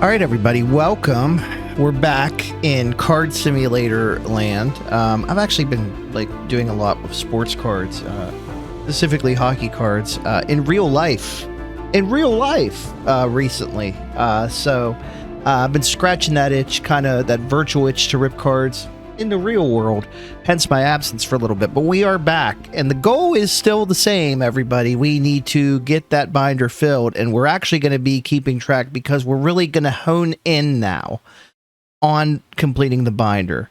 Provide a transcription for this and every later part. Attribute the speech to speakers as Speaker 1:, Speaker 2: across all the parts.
Speaker 1: All right, everybody, welcome. We're back in Card Simulator land. I've actually been doing a lot with sports cards, specifically hockey cards, in real life. Recently. So I've been scratching that itch, that virtual itch to rip cards in the real world, hence my absence for a little bit. But we are back, and the goal is still the same, everybody. We need to get that binder filled, and we're actually going to be keeping track because we're really going to hone in now on completing the binder.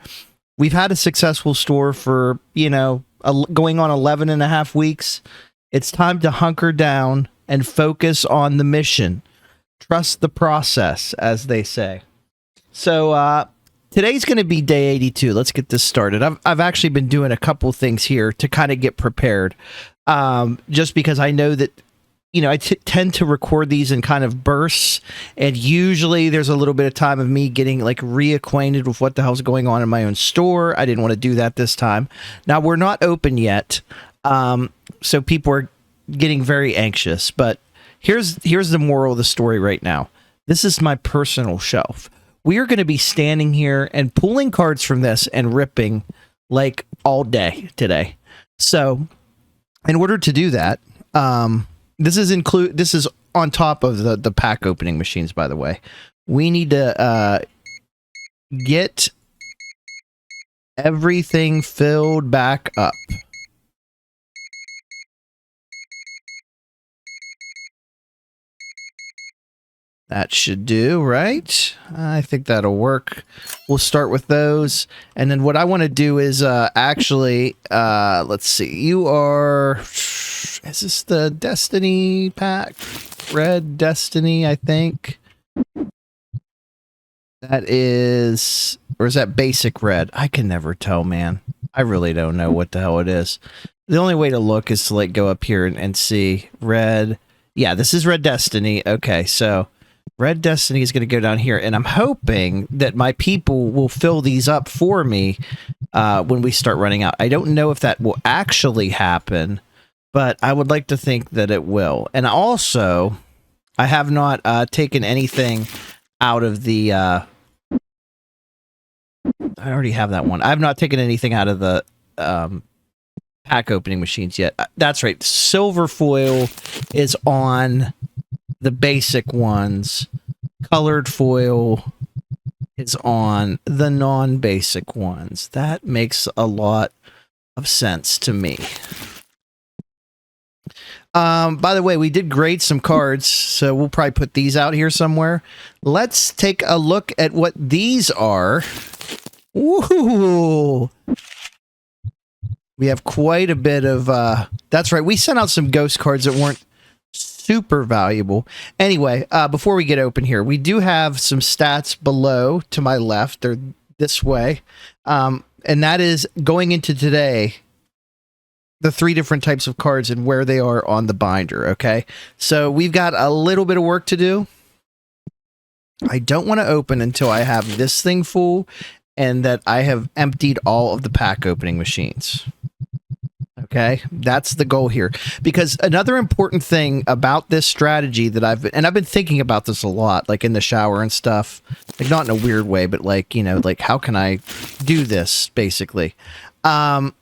Speaker 1: We've had a successful store for, going on 11 and a half weeks. It's time to hunker down and focus on the mission. Trust the process, as they say. So, today's going to be day 82. Let's get this started. I've actually been doing a couple things here to kind of get prepared. Just because I know that, I tend to record these in kind of bursts, and usually there's a little bit of time of me getting reacquainted with what the hell's going on in my own store. I didn't want to do that this time. Now, we're not open yet, so people are getting very anxious, but here's the moral of the story right now. This is my personal shelf. We are going to be standing here and pulling cards from this and ripping all day today. So in order to do that, this is on top of the pack opening machines, by the way. We need to get everything filled back up. That should do, right? I think that'll work. We'll start with those. And then what I want to do is actually, let's see. You are, is this the Destiny pack? Red Destiny, I think. That is, or is that basic red? I can never tell, man. I really don't know what the hell it is. The only way to look is to go up here and see red. Yeah, this is Red Destiny. Okay, so Red Destiny is going to go down here, and I'm hoping that my people will fill these up for me when we start running out. I don't know if that will actually happen, but I would like to think that it will. And also, I have not taken anything out of the... I already have that one. I have not taken anything out of the pack opening machines yet. That's right. Silver foil is on the basic ones. Colored foil is on the non-basic ones. That makes a lot of sense to me. By the way, we did grade some cards, so we'll probably put these out here somewhere. Let's take a look at what these are. Ooh. We have quite a bit of... that's right, we sent out some ghost cards that weren't super valuable. Anyway, before we get open here, we do have some stats below to my left. They're this way. And that is going into today, the 3 different types of cards and where they are on the binder, okay? So we've got a little bit of work to do. I don't want to open until I have this thing full and that I have emptied all of the pack opening machines. Okay, that's the goal here. Because another important thing about this strategy that I've been thinking about this a lot, in the shower and stuff, not in a weird way, but how can I do this, basically? We're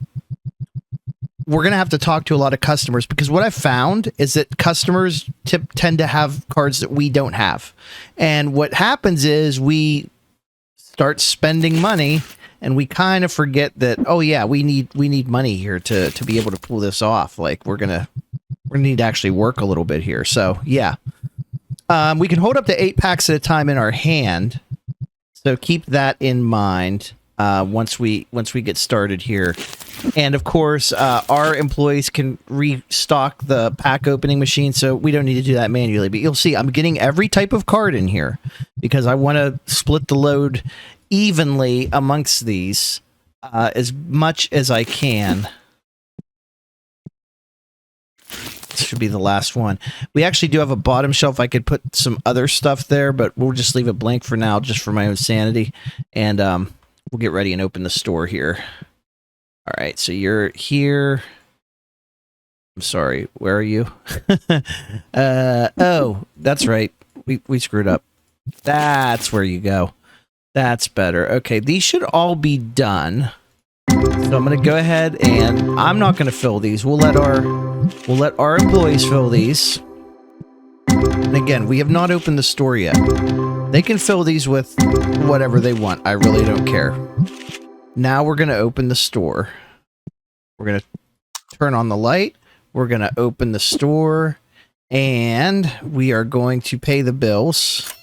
Speaker 1: going to have to talk to a lot of customers, because what I've found is that customers tend to have cards that we don't have. And what happens is we start spending money, and we kind of forget that, oh yeah, we need money here to be able to pull this off. We're gonna need to actually work a little bit here. So yeah, we can hold up to 8 packs at a time in our hand. So keep that in mind once we get started here. And of course, our employees can restock the pack opening machine, so we don't need to do that manually. But you'll see, I'm getting every type of card in here because I want to split the load evenly amongst these as much as I can. This should be the last one. We actually do have a bottom shelf. I could put some other stuff there, but we'll just leave it blank for now, just for my own sanity. And we'll get ready and open the store here. All right, so you're here. I'm sorry, where are you? Oh, that's right. We screwed up. That's where you go. That's better. Okay, these should all be done. So I'm going to go ahead and I'm not going to fill these. We'll let our employees fill these. And again, we have not opened the store yet. They can fill these with whatever they want. I really don't care. Now we're going to open the store. We're going to turn on the light. We're going to open the store. And we are going to pay the bills.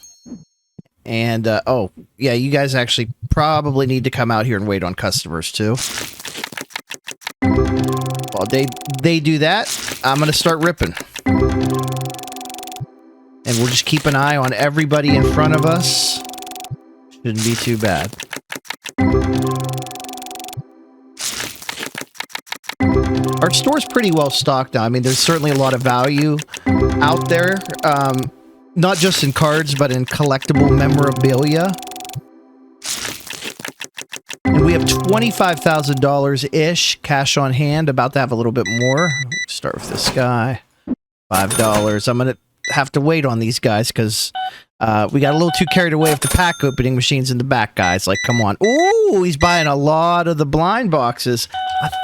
Speaker 1: And, oh, yeah, you guys actually probably need to come out here and wait on customers, too. While they do that, I'm going to start ripping. And we'll just keep an eye on everybody in front of us. Shouldn't be too bad. Our store's pretty well stocked now. I mean, there's certainly a lot of value out there. Not just in cards, but in collectible memorabilia. And we have $25,000-ish cash on hand. About to have a little bit more. Start with this guy. $5. I'm going to have to wait on these guys because we got a little too carried away with the pack opening machines in the back, guys. Like, come on. Ooh, he's buying a lot of the blind boxes.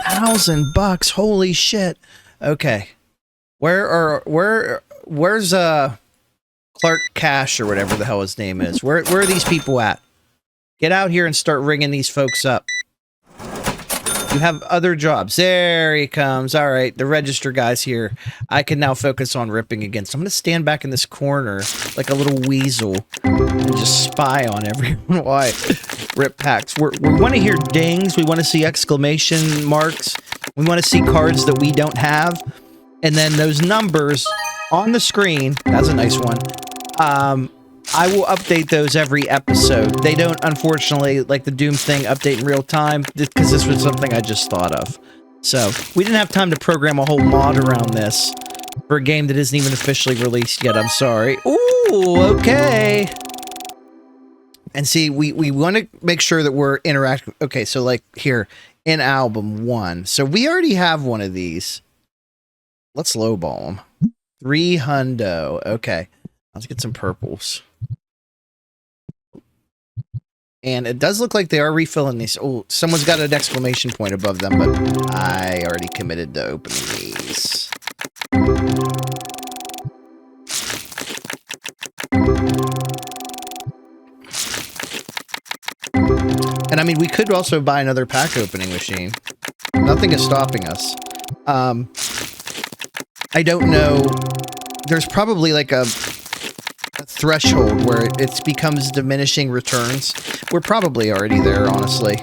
Speaker 1: $1,000. Holy shit. Okay. Where's Clark Cash or whatever the hell his name is? Where are these people at? Get out here and start ringing these folks up. You have other jobs. There he comes. All right, the register guy's here. I can now focus on ripping again. So I'm going to stand back in this corner like a little weasel and just spy on everyone while I rip packs. We want to hear dings. We want to see exclamation marks. We want to see cards that we don't have. And then those numbers on the screen. That's a nice one. I will update those every episode. They don't, unfortunately, like the Doom thing, update in real time, because this was something I just thought of. So, we didn't have time to program a whole mod around this for a game that isn't even officially released yet. I'm sorry. Ooh, okay. And see, we want to make sure that we're interacting. Okay, so like here, in album 1. So, we already have one of these. Let's lowball them. 3 hundo. Okay. Let's get some purples. And it does look like they are refilling these. Oh, someone's got an exclamation point above them, but I already committed to opening these. And I mean, we could also buy another pack opening machine. Nothing is stopping us. I don't know. There's probably like a threshold where it becomes diminishing returns. We're probably already there, honestly.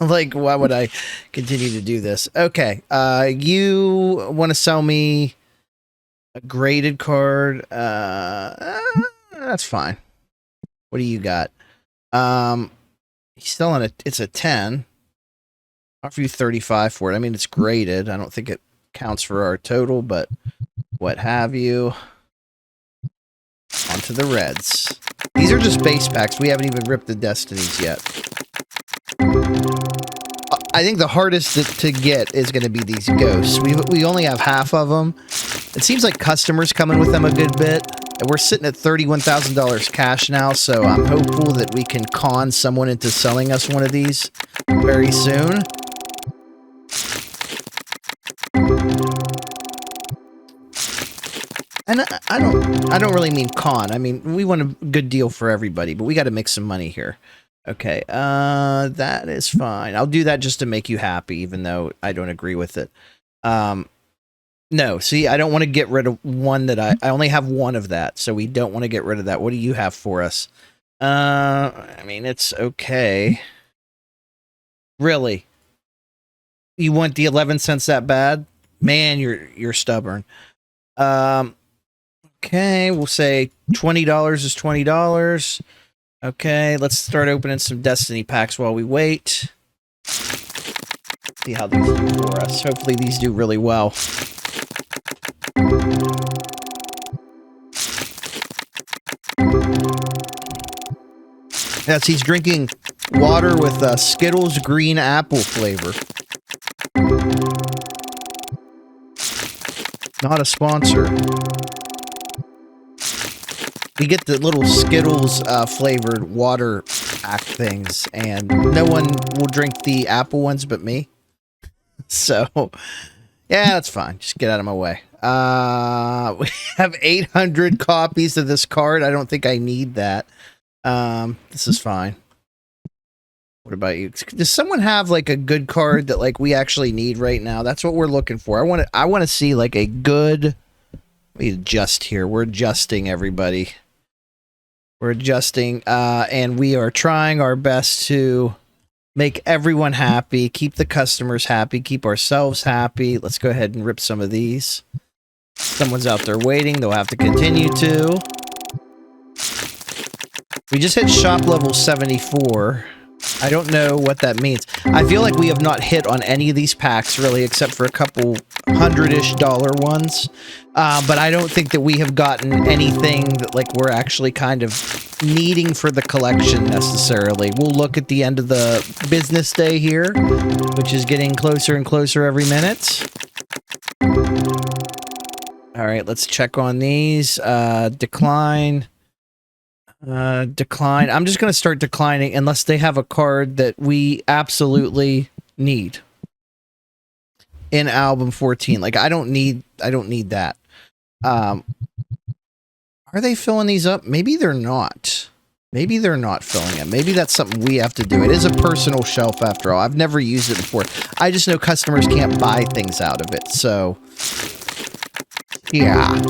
Speaker 1: Like, why would I continue to do this? Okay, you want to sell me a graded card? That's fine. What do you got? He's selling it. It's a 10. Offer you 35 for it. I mean, it's graded. I don't think it counts for our total, but what have you. Onto the reds. These are just base packs. We haven't even ripped the destinies yet. I think the hardest to get is going to be these ghosts. We only have half of them. It seems like customers coming with them a good bit. And we're sitting at $31,000 cash now, so I'm hopeful that we can con someone into selling us one of these very soon. And I don't really mean con. I mean, we want a good deal for everybody, but we got to make some money here. Okay, that is fine. I'll do that just to make you happy, even though I don't agree with it. No, see, I don't want to get rid of one that I only have one of that, so we don't want to get rid of that. What do you have for us? I mean, it's okay. Really? You want the 11 cents that bad? Man, you're stubborn. Okay, we'll say $20 is $20. Okay, let's start opening some Destiny packs while we wait. See how these do for us. Hopefully these do really well. Yes, he's drinking water with Skittles green apple flavor. Not a sponsor. We get the little Skittles flavored water pack things, and no one will drink the apple ones but me. So, yeah, that's fine. Just get out of my way. We have 800 copies of this card. I don't think I need that. This is fine. What about you? Does someone have like a good card that like we actually need right now? That's what we're looking for. I want to see like a good. Let me adjust here. We're adjusting, everybody. We're adjusting, and we are trying our best to make everyone happy, keep the customers happy, keep ourselves happy. Let's go ahead and rip some of these. Someone's out there waiting. They'll have to continue to. We just hit shop level 74. I don't know what that means. I feel like we have not hit on any of these packs, really, except for a couple $100-ish ones. But I don't think that we have gotten anything that, like, we're actually kind of needing for the collection, necessarily. We'll look at the end of the business day here, which is getting closer and closer every minute. All right, let's check on these. Decline. Decline. I'm just going to start declining unless they have a card that we absolutely need in album 14. Like, I don't need that. Are they filling these up? Maybe they're not. Maybe they're not filling it. Maybe that's something we have to do. It is a personal shelf after all. I've never used it before. I just know customers can't buy things out of it. So, yeah.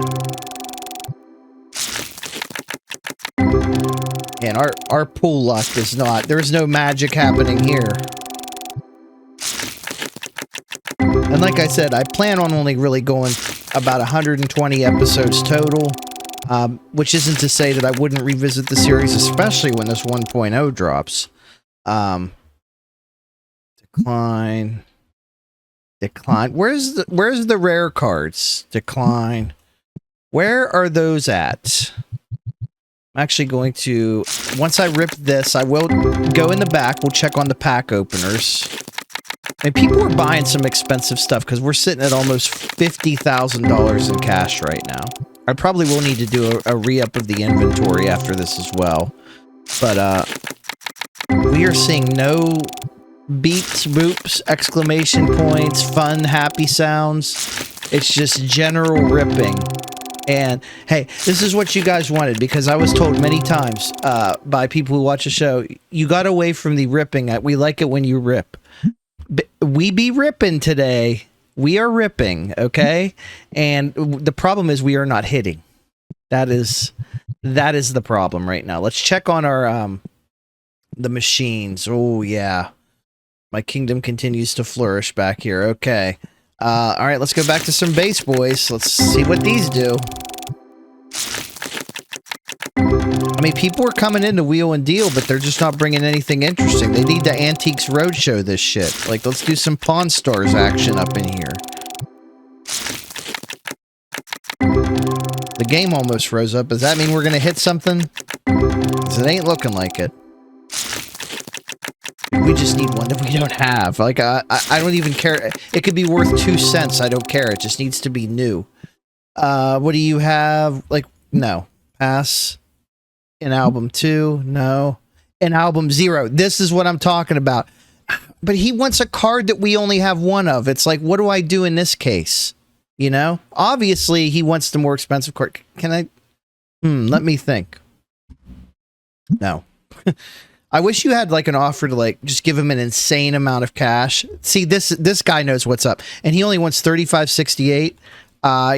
Speaker 1: And our pool luck is not. There's no magic happening here. And like I said, I plan on only really going about 120 episodes total, which isn't to say that I wouldn't revisit the series, especially when this 1.0 drops. Decline. Decline. Where's the rare cards? Decline. Where are those at? I'm actually going to, once I rip this, I will go in the back. We'll check on the pack openers. And people are buying some expensive stuff because we're sitting at almost $50,000 in cash right now. I probably will need to do a re-up of the inventory after this as well. But we are seeing no beeps, boops, exclamation points, fun, happy sounds. It's just general ripping. And hey, this is what you guys wanted, because I was told many times by people who watch the show, you got away from the ripping. We like it when you rip. We be ripping today. We are ripping, okay? And the problem is we are not hitting. That is the problem right now. Let's check on our the machines. Oh yeah. My kingdom continues to flourish back here. Okay. All right, let's go back to some base boys. Let's see what these do. I mean, people are coming in to wheel and deal, but they're just not bringing anything interesting. They need the Antiques Roadshow this shit. Like, let's do some Pawn Stars action up in here. The game almost froze up. Does that mean we're going to hit something? Because it ain't looking like it. We just need one that we don't have. Like, I don't even care. It could be worth 2 cents. I don't care. It just needs to be new. What do you have? Like, no. Pass. In album 2. No. In album 0. This is what I'm talking about. But he wants a card that we only have one of. It's like, what do I do in this case? You know? Obviously, he wants the more expensive card. Can I? Let me think. No. I wish you had like an offer to like just give him an insane amount of cash. See, this guy knows what's up, and he only wants $35.68.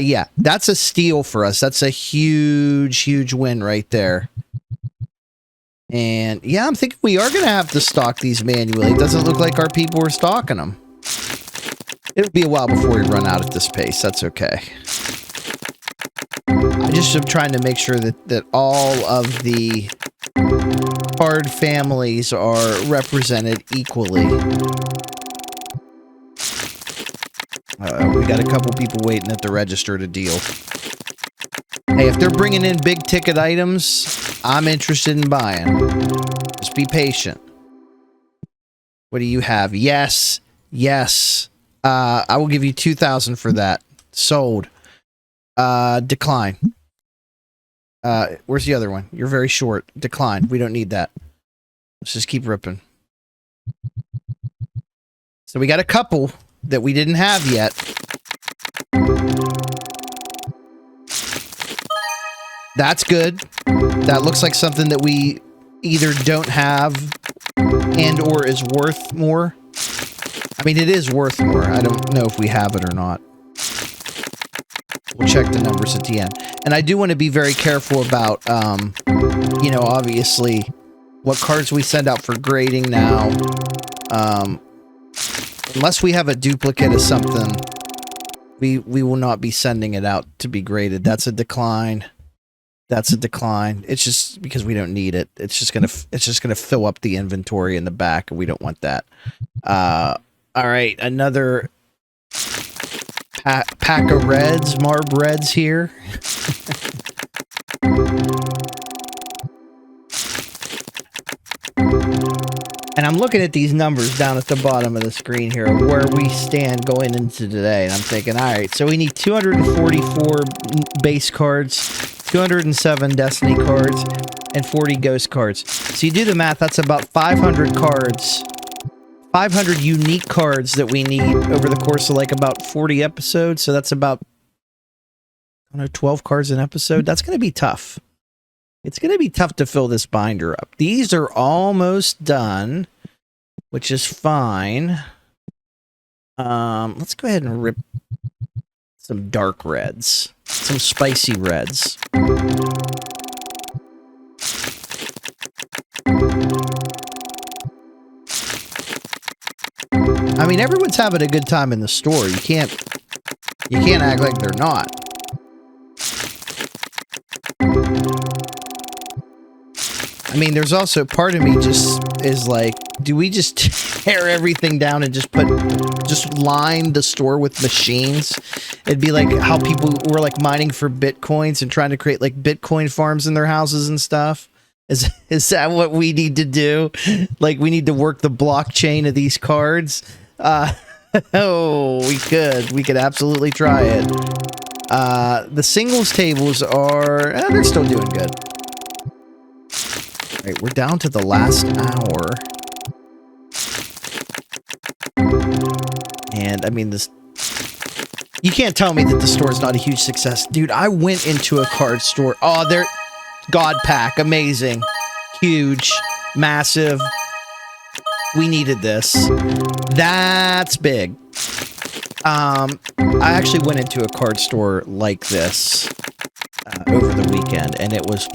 Speaker 1: Yeah, that's a steal for us. That's a huge win right there. And yeah, I'm thinking we are gonna have to stock these manually. It doesn't look like our people are stocking them. It'll be a while before we run out at this pace. That's okay. I just am trying to make sure that all of the card families are represented equally. We got a couple people waiting at the register to deal. Hey, if they're bringing in big ticket items, I'm interested in buying. Just be patient. What do you have? Yes. I will give you 2,000 for that. Sold. Decline. Where's the other one? You're very short. Decline. We don't need that. Let's just keep ripping. So we got a couple that we didn't have yet. That's good. That looks like something that we either don't have and or is worth more. I mean, it is worth more. I don't know if we have it or not. We'll check the numbers at the end. And I do want to be very careful about, you know, obviously, what cards we send out for grading now. Unless we have a duplicate of something, we will not be sending it out to be graded. That's a decline. That's a decline. It's just because we don't need it. It's just gonna fill up the inventory in the back, and we don't want that. All right, another pack of reds, Marb Reds here. And I'm looking at these numbers down at the bottom of the screen here, where we stand going into today. And I'm thinking, all right, so we need 244 base cards, 207 Destiny cards, and 40 Ghost cards. So you do the math, that's about 500 cards. 500 unique cards that we need over the course of like about 40 episodes. So that's about, I don't know, 12 cards an episode. That's going to be tough. It's going to be tough to fill this binder up. These are almost done, which is fine. Let's go ahead and rip some dark reds, some spicy reds. I mean, everyone's having a good time in the store. You can't act like they're not. I mean, there's also part of me just is like, do we just tear everything down and just line the store with machines? It'd be like how people were like mining for Bitcoins and trying to create like Bitcoin farms in their houses and stuff. Is that what we need to do? Like, we need to work the blockchain of these cards? Oh, we could absolutely try it. The singles tables are, they're still doing good. All right, we're down to the last hour. And I mean, this, you can't tell me that the store is not a huge success. Dude, I went into a card store. Oh, they're God Pack, amazing. Huge, massive. We needed this. That's big. I actually went into a card store like this over the weekend, and it was,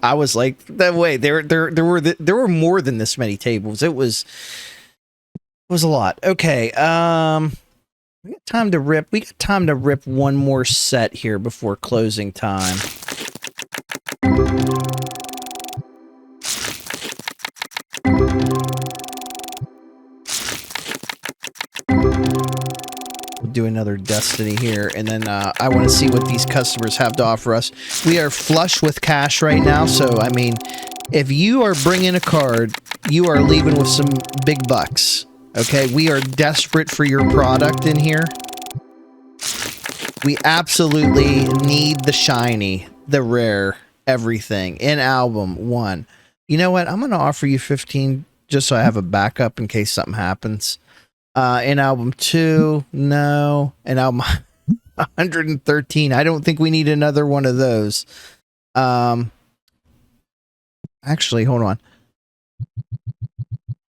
Speaker 1: I was like, that way, there were more than this many tables. It was a lot. Okay, we got time to rip. We got time to rip one more set here before closing time. We'll do another Destiny here, and then I want to see what these customers have to offer us. We are flush with cash right now, so I mean, if you are bringing a card, you are leaving with some big bucks. Okay, we are desperate for your product in here. We absolutely need the shiny, the rare, everything in album 1. You know what? I'm going to offer you 15 just so I have a backup in case something happens. In album 2, no. In album 113, I don't think we need another one of those. Actually, hold on.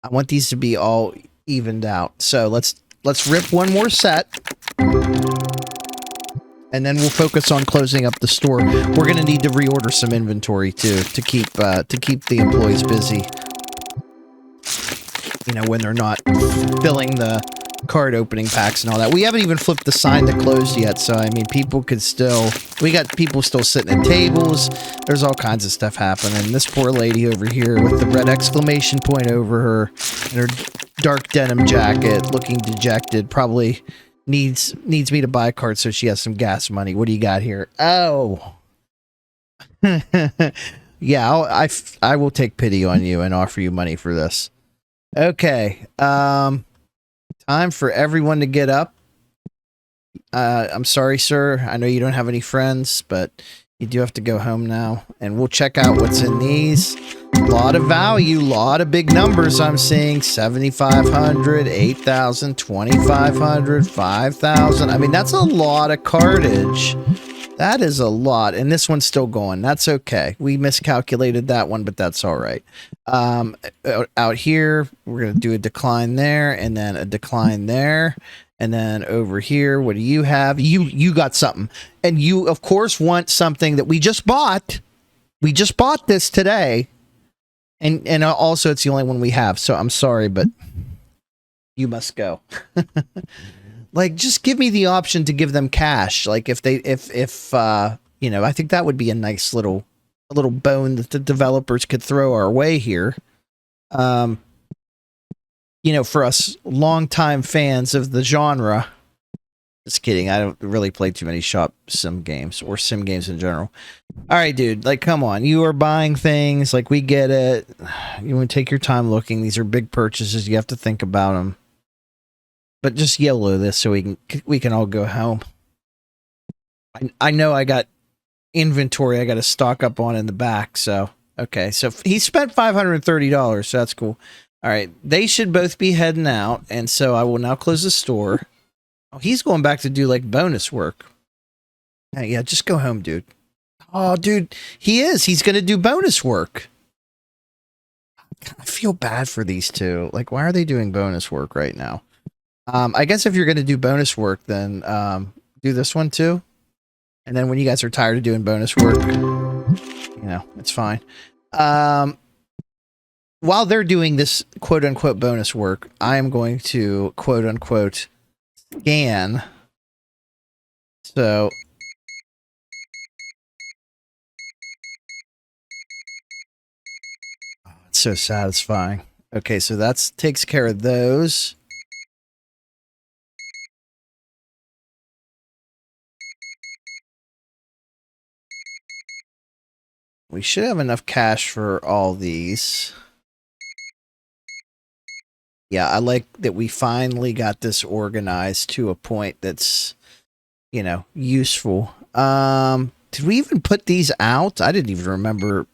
Speaker 1: I want these to be all evened out. So let's rip one more set. And then we'll focus on closing up the store. We're going to need to reorder some inventory too to keep the employees busy. You know, when they're not filling the card opening packs and all that. We haven't even flipped the sign to close yet, so I mean, people could still, we got people still sitting at tables. There's all kinds of stuff happening. This poor lady over here with the red exclamation point over her and her dark denim jacket, looking dejected, probably needs me to buy a card so she has some gas money. What do you got here? Oh. Yeah, I will take pity on you and offer you money for this. Okay, time for everyone to get up. I'm sorry, sir. I know you don't have any friends, but You do have to go home now, and we'll check out what's in these. A lot of value, a lot of big numbers I'm seeing. 7,500, 8,000, 2,500, 5,000. I mean, that's a lot of cardage. That is a lot, and this one's still going. That's okay. We miscalculated that one, but that's all right. Out here, we're going to do a decline there, and then a decline there. And then over here, what do you have? You got something. And you, of course, want something that we just bought. We just bought this today. And also, it's the only one we have. So I'm sorry, but you must go. Like, just give me the option to give them cash. Like, if you know, I think that would be a nice little bone that the developers could throw our way here. You know, for us longtime fans of the genre. Just kidding. I don't really play too many shop sim games or sim games in general. All right, dude. Like, come on. You are buying things. Like, we get it. You want to take your time looking. These are big purchases. You have to think about them. But just YOLO this so we can all go home. I know I got inventory I got to stock up on in the back. So, okay. So he spent $530. So that's cool. All right, they should both be heading out, and so I will now close the store. Oh, he's going back to do, like, bonus work. Yeah, just go home, dude. Oh, dude, he is. He's going to do bonus work. I feel bad for these two. Like, why are they doing bonus work right now? I guess if you're going to do bonus work, then do this one, too. And then when you guys are tired of doing bonus work, you know, it's fine. While they're doing this quote-unquote bonus work, I am going to quote-unquote scan. So, it's so satisfying. Okay, so that takes care of those. We should have enough cash for all these. Yeah, I like that we finally got this organized to a point that's, you know, useful. Did we even put these out? I didn't even remember.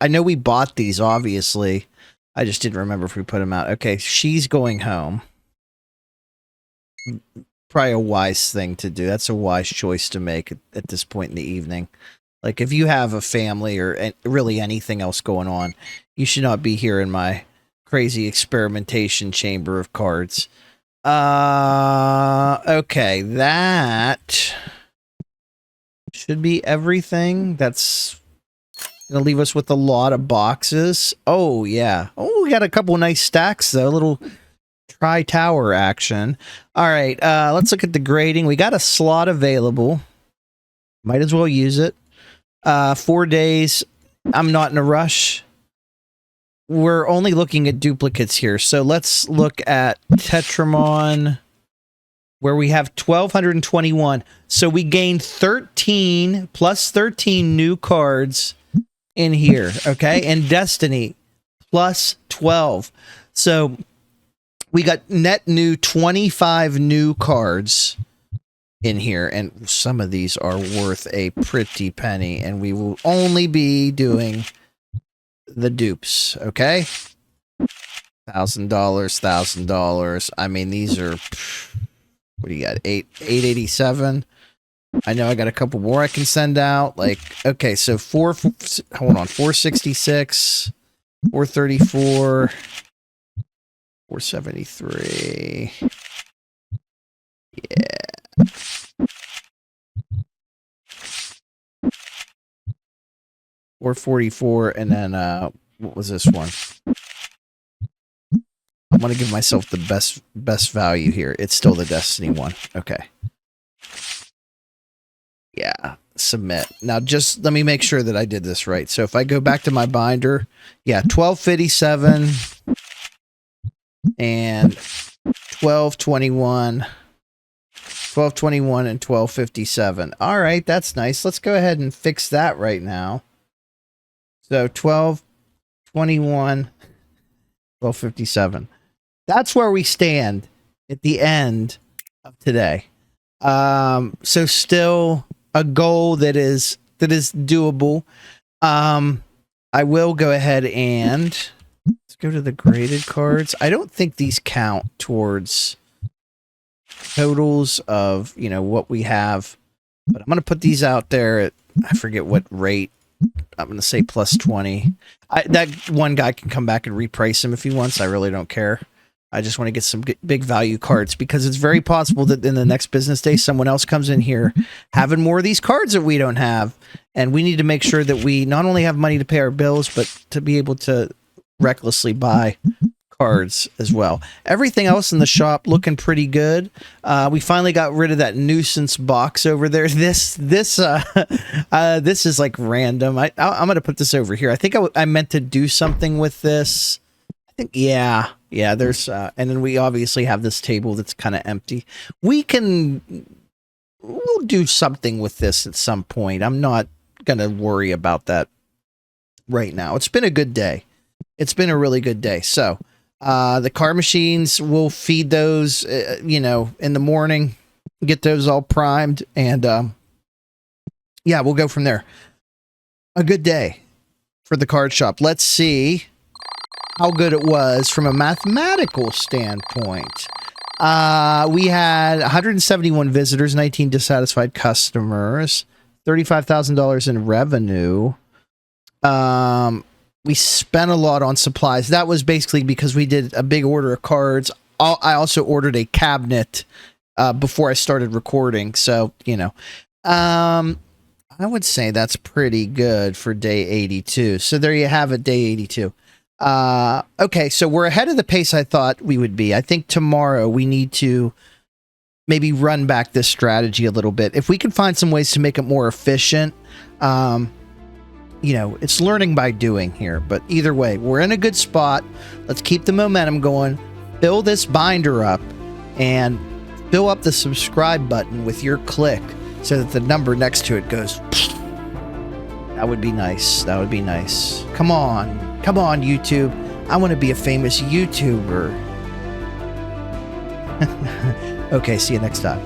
Speaker 1: I know we bought these, obviously. I just didn't remember if we put them out. Okay, she's going home. Probably a wise thing to do. That's a wise choice to make at this point in the evening. Like, if you have a family or really anything else going on, you should not be here in my crazy experimentation chamber of cards. Okay, that should be everything. That's gonna leave us with a lot of boxes. Oh, yeah. Oh, we got a couple nice stacks, though. A little tri-tower action. All right, let's look at the grading. We got a slot available. Might as well use it. 4 days. I'm not in a rush. We're only looking at duplicates here. So let's look at Tetramon, where we have 1,221. So we gained 13 plus 13 new cards in here. Okay. And Destiny plus 12. So we got net new 25 new cards in here. And some of these are worth a pretty penny. And we will only be doing the dupes, okay? $1,000. I mean, these are, what do you got? 887. I know I got a couple more I can send out. Like, okay, so hold on, 466, 434, 473. Yeah. 444, and then what was this one? I'm gonna give myself the best value here. It's still the Destiny one. Okay. Yeah, submit. Now just let me make sure that I did this right. So if I go back to my binder, yeah, 1257 and 1221. 1221 and 1257. All right, that's nice. Let's go ahead and fix that right now. So 1221, 1257. That's where we stand at the end of today. So still a goal that is that is doable. I will go ahead and let's go to the graded cards. I don't think these count towards totals of, you know, what we have, but I'm going to put these out there at, I forget what rate. I'm going to say plus 20. That one guy can come back and reprice them if he wants. I really don't care. I just want to get some big value cards because it's very possible that in the next business day, someone else comes in here having more of these cards that we don't have. And we need to make sure that we not only have money to pay our bills, but to be able to recklessly buy cards as well. Everything else in the shop looking pretty good. We finally got rid of that nuisance box over there. This is like random. I'm going to put this over here. I think I meant to do something with this. I think, yeah, there's, and then we obviously have this table that's kind of empty. We'll do something with this at some point. I'm not going to worry about that right now. It's been a good day. It's been a really good day. So, the card machines, we'll feed those, you know, in the morning, get those all primed, and, yeah, we'll go from there. A good day for the card shop. Let's see how good it was from a mathematical standpoint. We had 171 visitors, 19 dissatisfied customers, $35,000 in revenue. We spent a lot on supplies. That was basically because we did a big order of cards. I also ordered a cabinet before I started recording. So, you know, I would say that's pretty good for day 82. So there you have it, day 82. Okay, so we're ahead of the pace I thought we would be. I think tomorrow we need to maybe run back this strategy a little bit. If we can find some ways to make it more efficient, you know, it's learning by doing here. But either way, we're in a good spot. Let's keep the momentum going. Fill this binder up and fill up the subscribe button with your click so that the number next to it goes. That would be nice. That would be nice. Come on. Come on, YouTube. I want to be a famous YouTuber. Okay, see you next time.